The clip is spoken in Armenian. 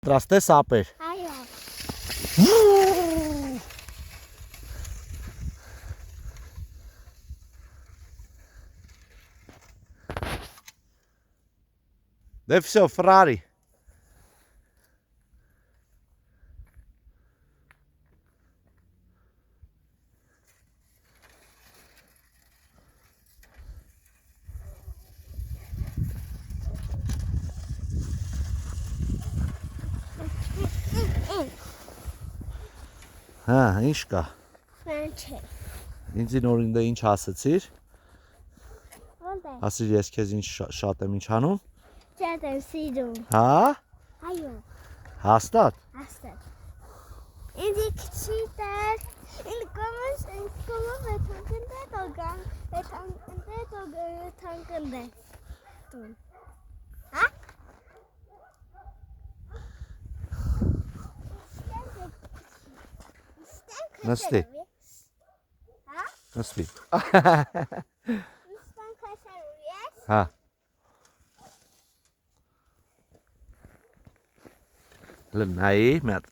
Պատրաստ ես ապեր։ Այո։ Դե всё, Ferrari։ Հա, ինչ կա։ Ֆրանչ է։ Ինձ նորին դե ինչ ասացիր։ Ոնց է։ Ասիր ես քեզ ինչ շատ եմ ինչ անում։ Շատ եմ սիրում։ Հա։ Այո։ Հաստատ։ Հաստատ։ Ինձ քիչիտար։ Ինձ կոմս վեթանկնդե դոգան, վեթանկնդե դոգանքնդե։ Տուն։ Հա։ Նստի։ Հա։ Նստի։ Ստան քաշարու ես։ Հա։ Լնայի մատ